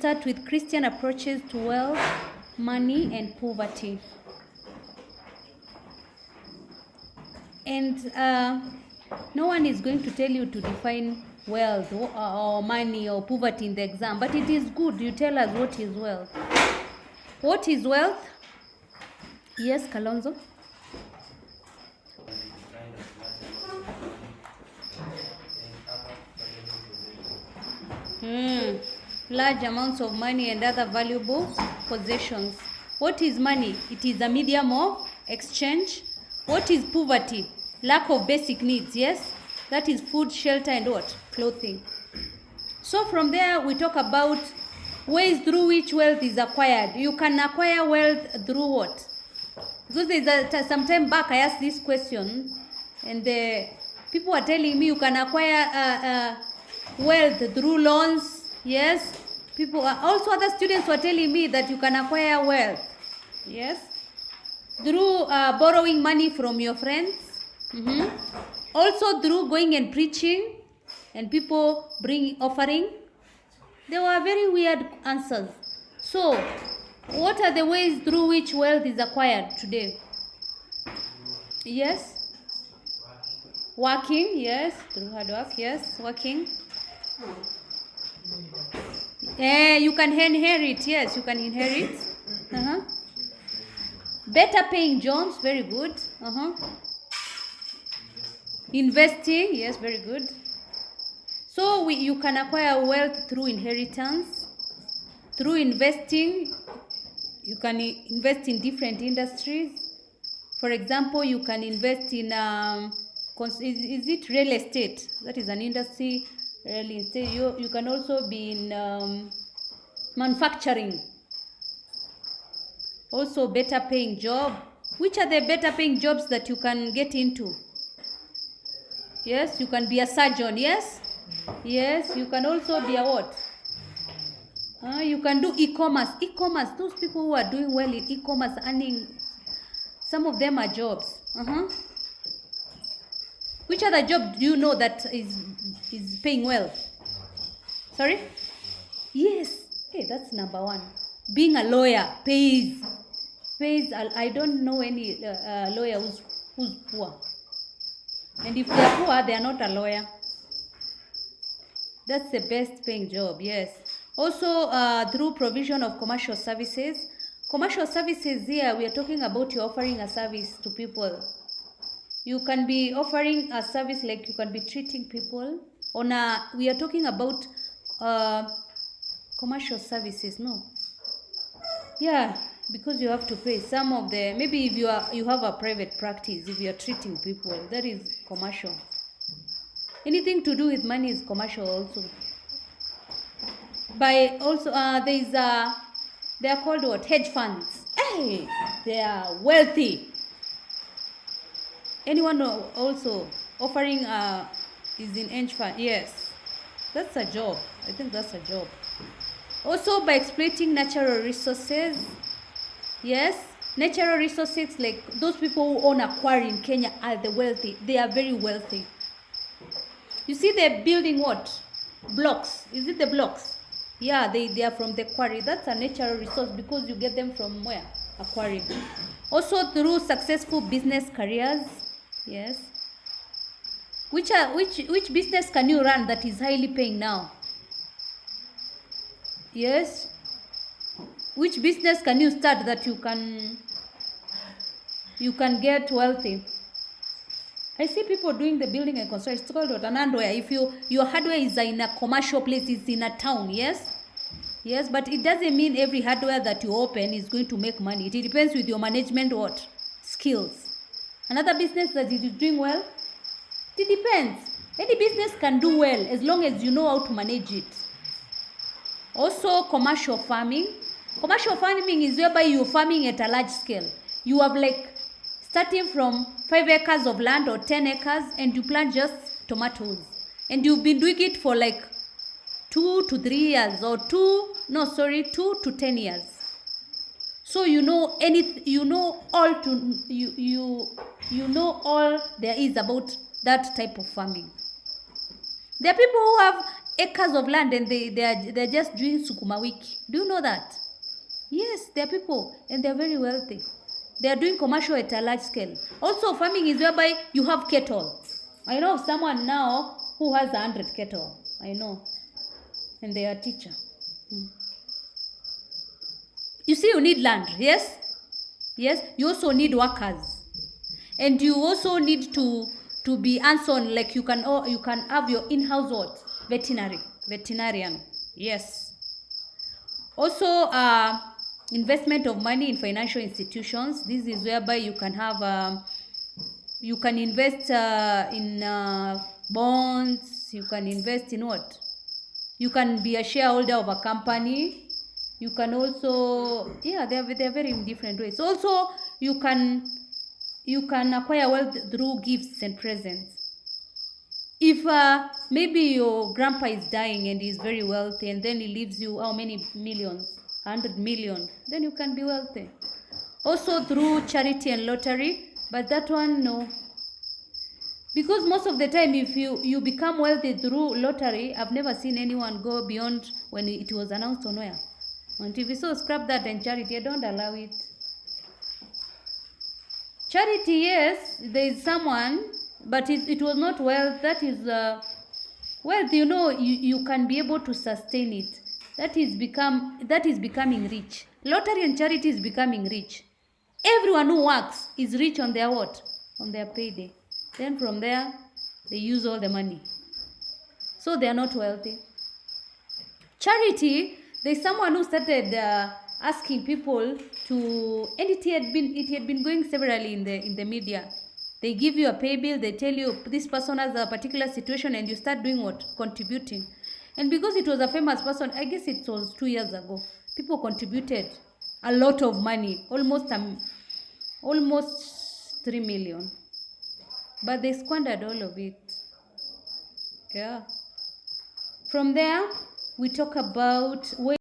start with Christian approaches to wealth, money, and poverty. And no one is going to tell you to define wealth or money or poverty in the exam, but it is good you tell us what is wealth. What is wealth? Yes, Kalonzo? Large amounts of money and other valuable possessions. What is money? It is a medium of exchange. What is poverty? Lack of basic needs, yes? That is food, shelter, and what? Clothing. So from there, we talk about ways through which wealth is acquired. You can acquire wealth through what? Because some time back, I asked this question, and people were telling me you can acquire wealth through loans, yes? Also other students were telling me that you can acquire wealth, yes? Through borrowing money from your friends. Also through going and preaching and people bring offering. There were very weird answers. So, what are the ways through which wealth is acquired today? Yes? Working, yes. Through hard work, yes. Working. You can inherit, yes. You can inherit. Better paying jobs, very good. Investing, yes, very good. So you can acquire wealth through inheritance. Through investing, you can invest in different industries. For example, you can invest in, is it real estate? That is an industry, real estate. You can also be in manufacturing. Also better paying job. Which are the better paying jobs that you can get into? Yes, you can be a surgeon, yes? Yes, you can also be a what? You can do e-commerce. E-commerce, those people who are doing well in e-commerce, earning, some of them are jobs. Which other job do you know that is paying well? Sorry? Yes. Hey, that's number one. Being a lawyer pays. I don't know any lawyer who's poor. And if they are poor, they are not a lawyer. That's the best paying job, yes. Also, through provision of commercial services. Commercial services here, we are talking about you offering a service to people. You can be offering a service like you can be treating people. We are talking about commercial services, no? Yeah, because you have to pay some of the, maybe if you have a private practice, if you are treating people, that is commercial. Anything to do with money is commercial also. By also, they are called what? Hedge funds. Hey, they are wealthy. Anyone also offering is in hedge fund? Yes, that's a job. I think that's a job. Also by exploiting natural resources. Yes, natural resources, like those people who own a quarry in Kenya are the wealthy. They are very wealthy. You see they're building what? Blocks. Is it the blocks? Yeah, they are from the quarry. That's a natural resource because you get them from where? A quarry. Also through successful business careers. Yes. Which business can you run that is highly paying now? Yes. Which business can you start that you can get wealthy? I see people doing the building and construction. It's called an hardware. If your hardware is in a commercial place, it's in a town, yes? Yes, but it doesn't mean every hardware that you open is going to make money. It depends with your management what? Skills. Another business that is doing well, it depends. Any business can do well as long as you know how to manage it. Also, commercial farming. Commercial farming is whereby you're farming at a large scale. You have like starting from 5 acres of land or 10 acres and you plant just tomatoes. And you've been doing it for like 2 to 3 years or 2 to 10 years. So you know all there is about that type of farming. There are people who have acres of land and they're just doing sukuma wiki. Do you know that? Yes, there are people and they're very wealthy. They are doing commercial at a large scale. Also, farming is whereby you have cattle. I know of someone now who has 100 cattle. I know. And they are a teacher. You see, you need land, yes? Yes, you also need workers. And you also need to be hands-on, like you can have your in-house what? Veterinarian. Yes. Also, investment of money in financial institutions. This is whereby you can have you can invest in bonds. You can invest in what? You can be a shareholder of a company. You can also, yeah, they're very in different ways. Also, you can acquire wealth through gifts and presents. If maybe your grandpa is dying and he's very wealthy, and then he leaves you how many millions? 100 million. Then you can be wealthy. Also through charity and lottery, but that one, no. Because most of the time, if you become wealthy through lottery, I've never seen anyone go beyond when it was announced on where. On TV. So scrap that, and charity, I don't allow it. Charity, yes, there is someone, but it was not wealth. That is wealth, you can be able to sustain it. That is becoming rich. Lottery and charity is becoming rich. Everyone who works is rich on their what? On their payday. Then from there, they use all the money. So they are not wealthy. Charity, there's someone who started asking people to, and it had been going severally in the media. They give you a pay bill, they tell you this person has a particular situation, and you start doing what? Contributing. And because it was a famous person, I guess it was 2 years ago, people contributed a lot of money, almost 3 million. But they squandered all of it. Yeah. From there, we talk about